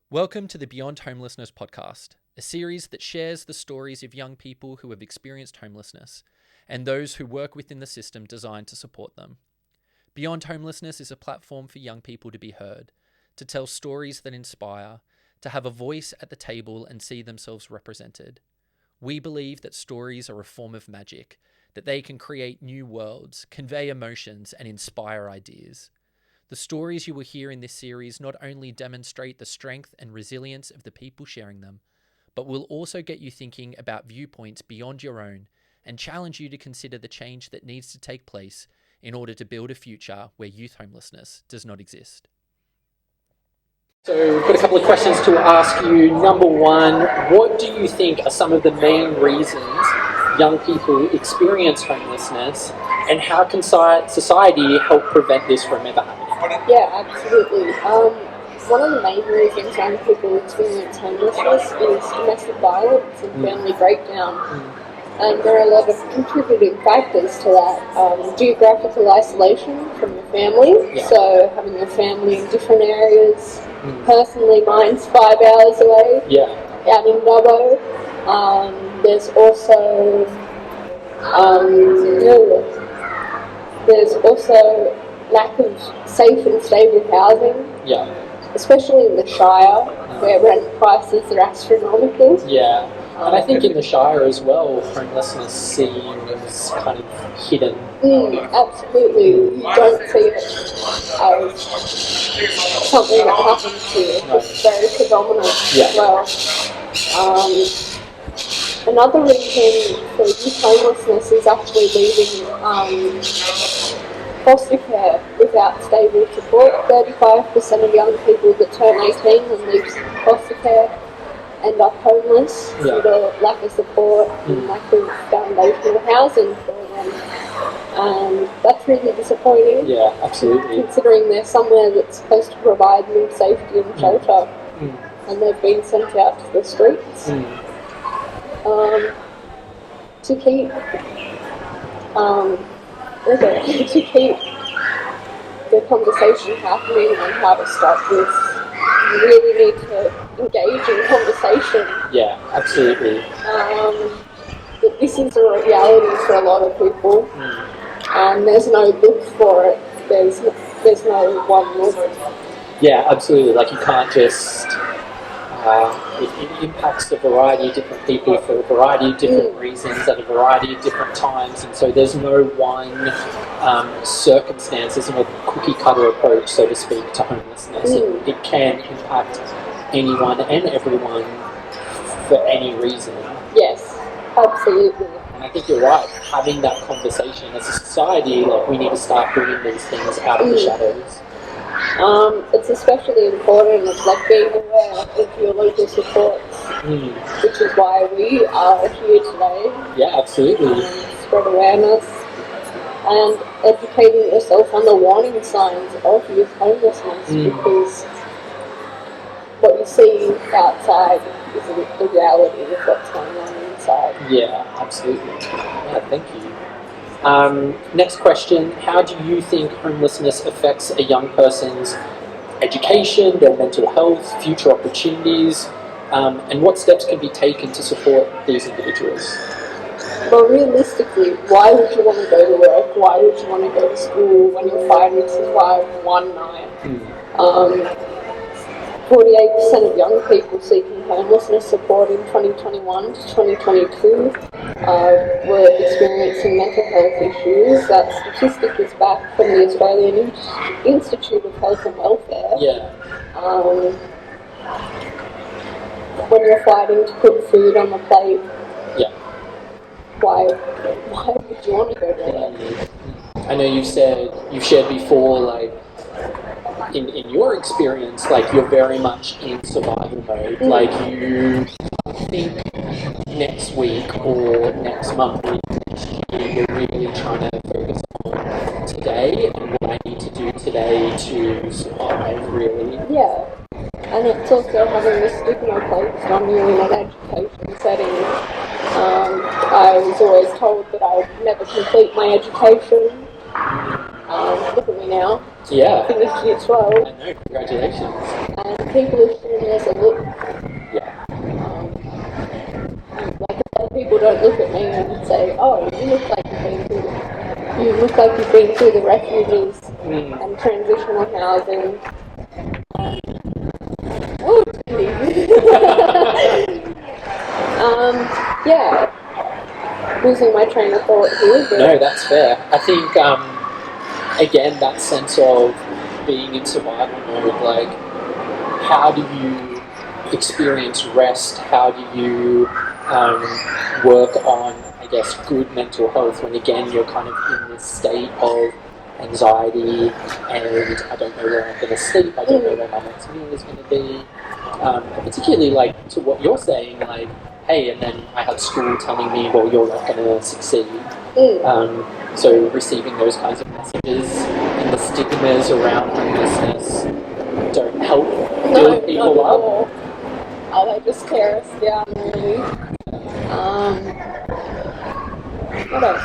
Welcome to the Beyond Homelessness podcast, a series that shares the stories of young people who have experienced homelessness and those who work within the system designed to support them. Beyond Homelessness is a platform for young people to be heard, to tell stories that inspire, to have a voice at the table and see themselves represented. We believe that stories are a form of magic, that they can create new worlds, convey emotions, and inspire ideas. The stories you will hear in this series not only demonstrate the strength and resilience of the people sharing them, but will also get you thinking about viewpoints beyond your own and challenge you to consider the change that needs to take place in order to build a future where youth homelessness does not exist. So we've got a couple of questions to ask you. Number one, what do you think are some of the main reasons young people experience homelessness, and how can society help prevent this from ever happening? Yeah, absolutely. One of the main reasons young people experience homelessness is domestic violence and family breakdown. And there are a lot of contributing factors to that. Geographical isolation from your family, so having your family in different areas. Personally, mine's 5 hours away, out in Dubbo. There's also lack of safe and stable housing, especially in the Shire, where rent prices are astronomical. And I think in the Shire as well, homelessness seems kind of hidden. Absolutely. You don't see it as something that happens here. It's very predominant as well. Another reason for youth homelessness is actually leaving foster care without stable support. 35% of young people that turn 18 and leave foster care end up homeless due to lack of support and lack of foundational housing for them. And that's really disappointing. Yeah, absolutely. Considering they're somewhere that's supposed to provide them safety and shelter, and they've been sent out to the streets. To keep the conversation happening on how to stop this, you really need to engage in conversation. Yeah, absolutely. But this is a reality for a lot of people, and there's no book for it. There's no one look. Yeah, absolutely. Like, you can't just... it impacts a variety of different people for a variety of different reasons at a variety of different times, and so there's no one circumstance, there's no cookie-cutter approach, so to speak, to homelessness. It can impact anyone and everyone for any reason. Yes, absolutely. And I think you're right, having that conversation as a society, like, we need to start bringing these things out of the shadows. It's especially important, it's like being aware of your local supports, which is why we are here today. Yeah, absolutely. Spread awareness and educating yourself on the warning signs of youth homelessness, because what you see outside isn't the reality of what's going on inside. Yeah, absolutely. Yeah, thank you. Next question, how do you think homelessness affects a young person's education, their mental health, future opportunities, and what steps can be taken to support these individuals? Well, realistically, why would you want to go to work? Why would you want to go to school when you're fighting to survive one night? 48% of young people seeking homelessness support in 2021 to 2022 were experiencing mental health issues. That statistic is back from the Australian Institute of Health and Welfare. When you're fighting to put food on the plate, why would you want to go to work? I know you've shared before, like, in your experience, like, you're very much in survival mode. Like, you think next week or next month or next year, you're really trying to focus on today and what I need to do today to survive, really. Yeah, and it's also having the stigma placed on you in an education setting. I was always told that I would never complete my education. Look at me now. Yeah. Finished year 12. I know, congratulations. And people assume there's a like you've been through the refuges and transitional housing. Oh, yeah. Losing my train of thought here. But No, that's fair. I think, again, that sense of being in survival mode, like, how do you experience rest? How do you work on, I guess, good mental health when, again, you're kind of in this state of anxiety and I don't know where I'm going to sleep, I don't know where my next meal is going to be. Particularly, like, to what you're saying, like, hey, and then I had school telling me, well, you're not going to succeed. So receiving those kinds of messages and the stigmas around homelessness don't help build people up. Oh, they just tear us down, really. What else?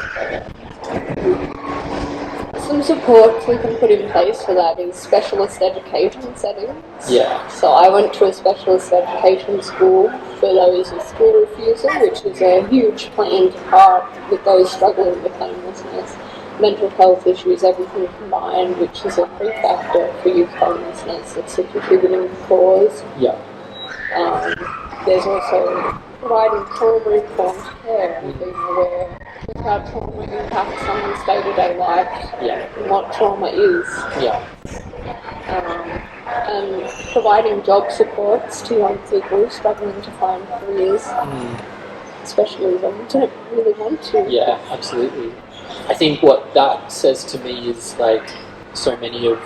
Some supports we can put in place for that is specialist education settings. Yeah. So I went to a specialist education school for those with school refusal, which is a huge planned part with those struggling with homelessness, mental health issues, everything combined, which is a key factor for youth homelessness. It's a contributing cause. Yeah. There's also providing trauma-informed care and being aware of how trauma impacts someone's day-to-day life and what trauma is. Yeah. And providing job supports to young people struggling to find careers, especially when they don't really want to. Yeah, absolutely. I think what that says to me is, like, so many of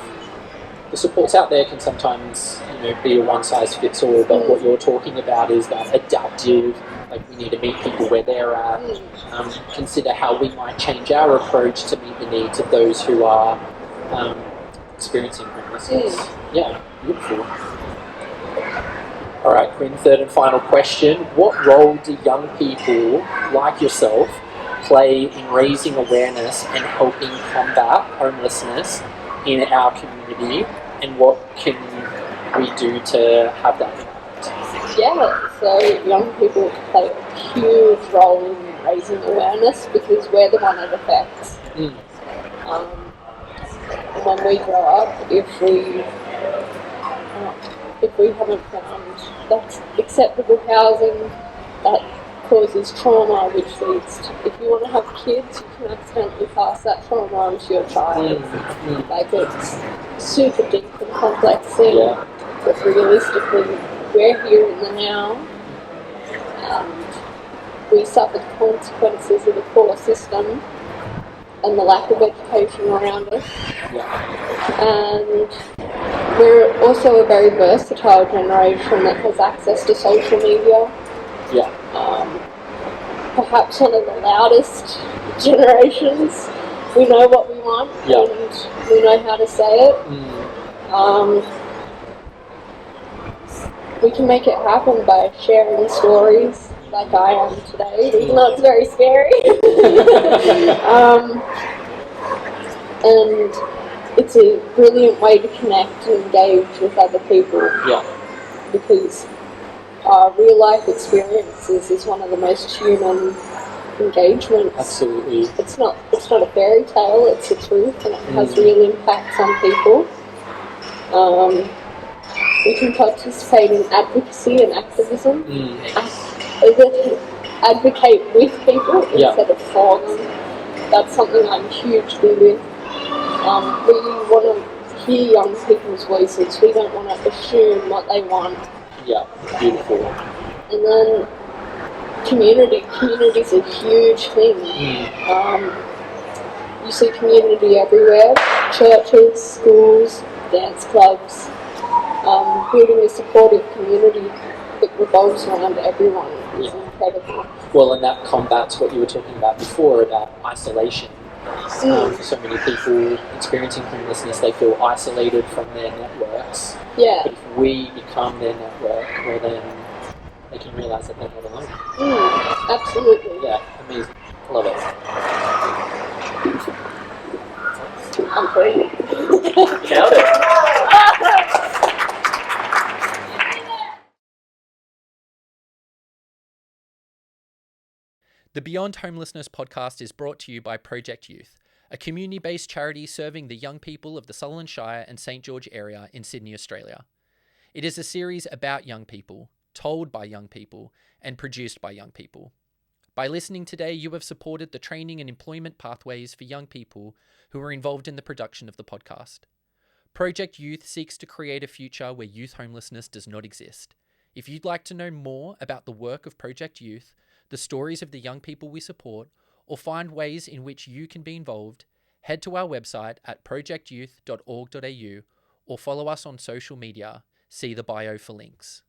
the supports out there can sometimes, be a one-size-fits-all, but what you're talking about is that adaptive, like, we need to meet people where they're at, consider how we might change our approach to meet the needs of those who are experiencing homelessness. Yeah, beautiful. All right, Quinn, third and final question. What role do young people like yourself play in raising awareness and helping combat homelessness in our community, and what can we do to have that impact? Yeah, so young people play a huge role in raising awareness because we're the one it affects. When we grow up, if we haven't found that acceptable housing, that causes trauma, which leads to, if you want to have kids, you can accidentally pass that trauma on to your child. Like, it's super deep and complex thing, but realistically, we're here in the now, and we suffer the consequences of the poor system and the lack of education around us. And we're also a very versatile generation that has access to social media. Perhaps one of the loudest generations. We know what we want and we know how to say it. We can make it happen by sharing stories like I am today, even though it's very scary. And it's a brilliant way to connect and engage with other people. Because real life experiences is one of the most human engagements. Absolutely. It's not a fairy tale, it's the truth, and it has real impacts on people. We can participate in advocacy and activism. Advocate with people instead of for them. That's something I'm hugely with. We want to hear young people's voices. We don't want to assume what they want. Yeah, beautiful. And then community's a huge thing. You see community everywhere, churches, schools, dance clubs, building a supportive community that revolves around everyone is incredible. Well, and that combats what you were talking about before about isolation. For so many people experiencing homelessness, they feel isolated from their networks. But if we become their network, well then they can realise that they're not alone. Absolutely. Yeah, amazing. Love it. I'm free. Count it. The Beyond Homelessness podcast is brought to you by Project Youth, a community-based charity serving the young people of the Sutherland Shire and St. George area in Sydney, Australia. It is a series about young people, told by young people, and produced by young people. By listening today, you have supported the training and employment pathways for young people who are involved in the production of the podcast. Project Youth seeks to create a future where youth homelessness does not exist. If you'd like to know more about the work of Project Youth, the stories of the young people we support, or find ways in which you can be involved, head to our website at projectyouth.org.au or follow us on social media. See the bio for links.